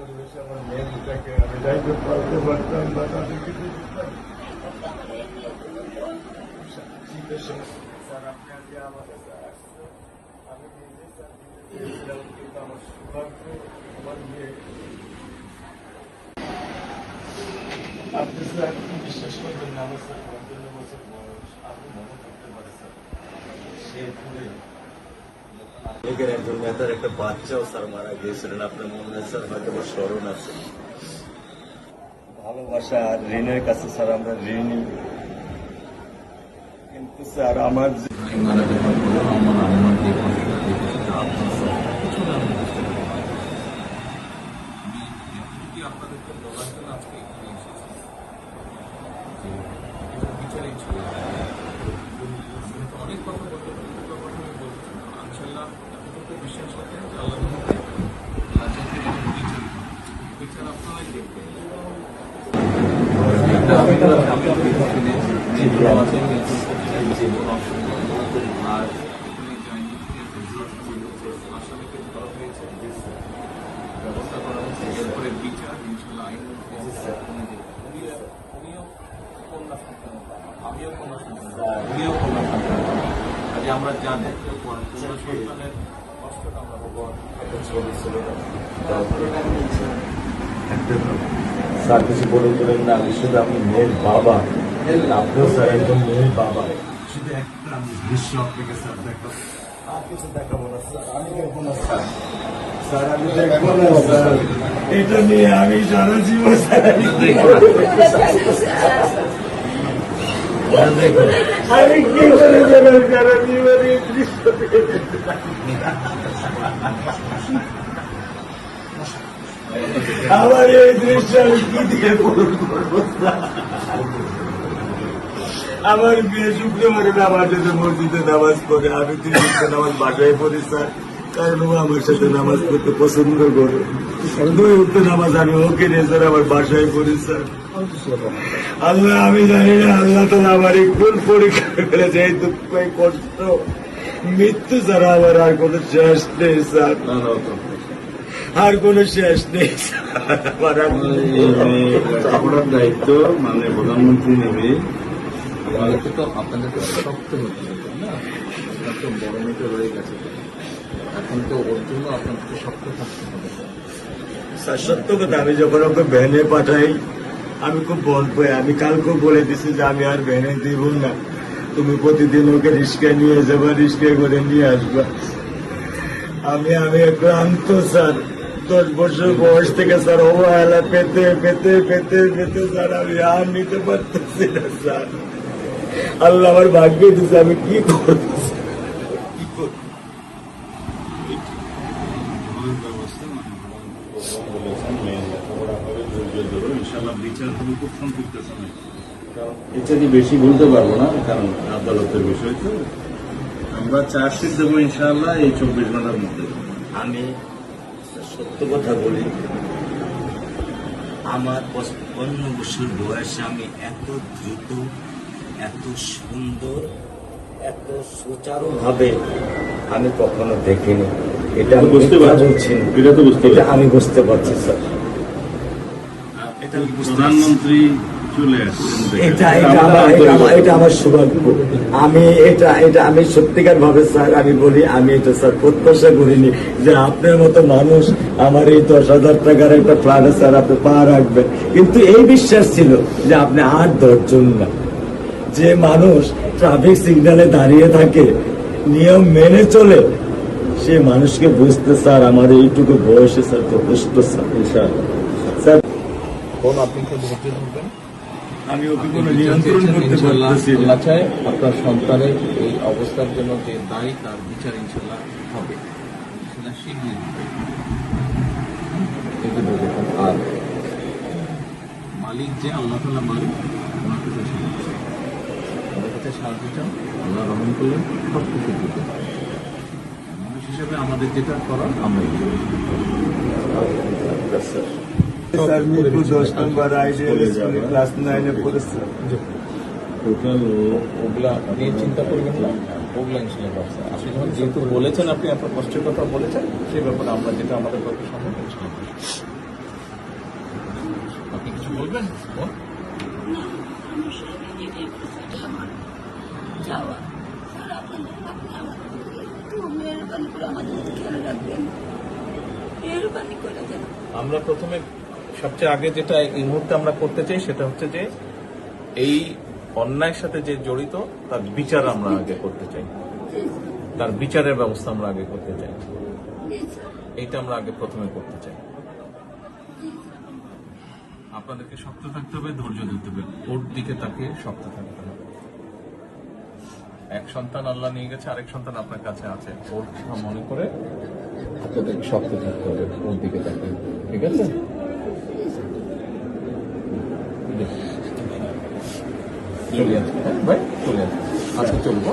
পরিবেশে আমার মেয়ে দুটাকে আমি দায়িত্ব পালতে পারতাম বা তাদেরকে দিতাম। স্যার আপনি আজকে আমার কাছে আসছেন, আমি নিজে স্যার দিয়েছিলাম, কিন্তু আমার সৌভাগ্য আমার মেয়ে। আপনি স্যার বিশ্বাস করবেন না, আমার স্যার ৫৫ বছর বয়স, আপনি মনে করতে পারে স্যার সে পুরে লীগের একজন নেতার একটা বাচ্চাও স্যার মারা গিয়েছিলেন, আপনার মনে হয় স্যার হয়তো আমার স্মরণ আছে। ভালোবাসা আর ঋণের কাছে স্যার আমরা ঋণী, কিন্তু স্যার আমার মারা যাওয়ার পরে আমার আম্মার যে কষ্টটা দেখেছে আপনার কিছু না আমি বুঝতে পারি। আমি এতটুকু আপনাদেরকে বলার জন্য আজকে এখানে এসেছি যে এটা বিচারই ছিল। অনেক কথা বলতে পারি, দুটো কথা আমি বলছি ইনশাল্লাহ এতটুকু বিশ্বাস রাখেন যে আল্লাহ বিচার আপনারাই দেখবেন। আর আসামিকে ধরা হয়েছে, ব্যবস্থা করা হচ্ছে, এরপরে বিচার ইনশাল্লাহ আইন উনিও কন্যা সন্তান, আমিও কন্যা সন্তান, উনিও কন্যা সন্তান। কাজে আমরা জানি কন্যা সন্তানের কষ্টটা আমরা একটা ছবি ছিল স্যার, কিছু বলে তোলেন না, আমি শুধু আপনি মেয়ের বাবা, আপনিও স্যার একদম মেয়ের বাবা। শুধু একটা আমি দৃশ্য আপনাকে স্যার দেখো, আর কিছু দেখাবো না স্যার, আমি দেখবো না স্যার, স্যার আমি দেখবো না স্যার, এটা নিয়ে আমি সারা জীবন স্যার আমি কি করে যাবেন সারা জীবন এই দৃশ্য আমার এই দৃশ্য আমি কি দিয়ে পূরণ করবো? আমার মেয়ে শুক্রবারে নামাজ মসজিদে নামাজ পড়ে, আমি 3 নামাজ বাসায় পড়ি স্যার, কারণ ও আমার সাথে নামাজ পড়তে পছন্দ করে। 2 নামাজ আমি ওকে নিয়ে স্যার আমার বাসায় পড়ি স্যার। আল্লাহ আমি জানি না, আল্লাহ তো আমার কোন পরীক্ষা করেছে, এই দুঃখ এই কষ্ট মৃত্যু ছাড়া আমার আর কোনো শেষ নেই স্যার, আর কোনো শেষ নেই। আপনার দায়িত্ব মানে প্রধানমন্ত্রী নেবে, আমাদেরকে তো আপনাদেরকে শক্ত হতে হবে না, আপনার তো বড় মেয়েটা রয়ে গেছে, এখন তো ওর জন্য আপনাদেরকে শক্ত থাকতে হবে। স্যার সত্য কথা, আমি যখন ওকে ভ্যানে পাঠাই আমি খুব বল পাই, আমি কালকেও বলে দিছি যে আমি আর ভ্যানে দিব না, তুমি প্রতিদিন ওকে রিস্কায় নিয়ে যাবা, রিস্কায় করে নিয়ে আসবা। আমি ক্লান্ত স্যার, 10 বছর বয়স থেকে স্যার অবহেলা পেতে পেতে পেতে পেতে স্যার আমি আর নিতে পারতেছি না স্যার। আল্লাহ আমার ভাগ্যে দিচ্ছে, আমি কি করবো কি করবো? ইনশাল্লাহ বিচার হবে, খুব সম্পৃক্ত সময়, কারণ এটা দিয়ে বেশি বলতে পারবো না, কারণ আদালতের বিষয় তো। আমরা চার্জশিট দেবো ইনশাল্লাহ এই 24 ঘন্টার মধ্যে। আমি সত্য কথা বলি, আমার 55 বছর বয়সে আমি এত দ্রুত, এত সুন্দর, এত সুচারু ভাবে আমি কখনো দেখিনি। এটা আমি বুঝতে পারছি, এটা তো বুঝতে এটা আমি বুঝতে পারছি স্যার। এটা প্রধানমন্ত্রী চলে আসছেন, এটা আমার সৌভাগ্য। আমি সত্যিকার ভাবে স্যার আমি বলি, আমি এটা স্যার প্রত্যাশা করিনি যে আপনার মতো মানুষ আমার এই 10,000 টাকার একটা প্ল্যানে স্যার আপনি পা রাখবেন, কিন্তু এই বিশ্বাস ছিল যে আপনি আর 10 জন না। যে মানুষ ট্রাফিক সিগন্যালে দাঁড়িয়ে থাকে, নিয়ম মেনে চলে, সে মানুষকে বুঝতে স্যার আমার এইটুকু বয়সে স্যার যথেষ্ট স্যার। স্যার আপনি একটু ধৈর্য ধরবেন, আমি ওকে কোনো নিয়ন্ত্রণ করতে পারতেছি না। আল্লাহ চায় আপনার সন্তানের এই অবস্থার জন্য যে দায়ী, তার বিচার ইনশাল্লাহ হবে, সেটা শিখিয়ে দিবে। আর মালিক যে আল্লাহ তাআলা মালিক, ওনার কাছে সাহায্য, ওনার কাছে সাহায্য চান, আল্লাহ রহম করলেন সব কিছু দিতে। মানুষ হিসেবে আমাদের যেটা করার আমরা স্যার মিরপুর 10 নম্বর আইডিয়াল স্কুলে ক্লাস 9-এ পড়েছে। টোটাল ওগুলা নিয়ে চিন্তা করবেন না, ওগুলা ইনশাল্লাহ ব্যবস্থা। আপনি যখন যেহেতু বলেছেন, আপনি আপনার কষ্টের কথা বলেছেন, সেই ব্যাপারে আমরা যেটা আমাদের পক্ষে সম্ভব ইনশাল্লাহ বলবেন বোন? আমার স্বামী যেটা করছে এটা আমার চাওয়া। আর আপনি আমাদের একটু মেহরবানি করে আমাদের খেয়াল রাখবেন, মেহরবানি করে যেন। আমরা প্রথমে সবচেয়ে আগে যেটা এই মুহূর্তে আমরা করতে চাই সেটা হচ্ছে যে এই অন্যায়ের সাথে যে জড়িত তার বিচার আমরা আগে করতে চাই, তার বিচারের ব্যবস্থা আমরা আগে করতে চাই, এইটা আমরা আগে প্রথমে করতে চাই। আপনাদেরকে শক্ত থাকতে হবে, ধৈর্য দিতে হবে, ওর দিকে তাকে শক্ত থাকতে হবে। এক সন্তান আল্লাহ নিয়ে গেছে, আরেক সন্তান আপনার কাছে আছে, ওর কথা মনে করে আপনাদেরকে শক্ত থাকতে হবে, ওর দিকে তাকে। ঠিক আছে? চলে আসবে, হ্যাঁ ভাই, চলে আসবে, আজকে চলবো।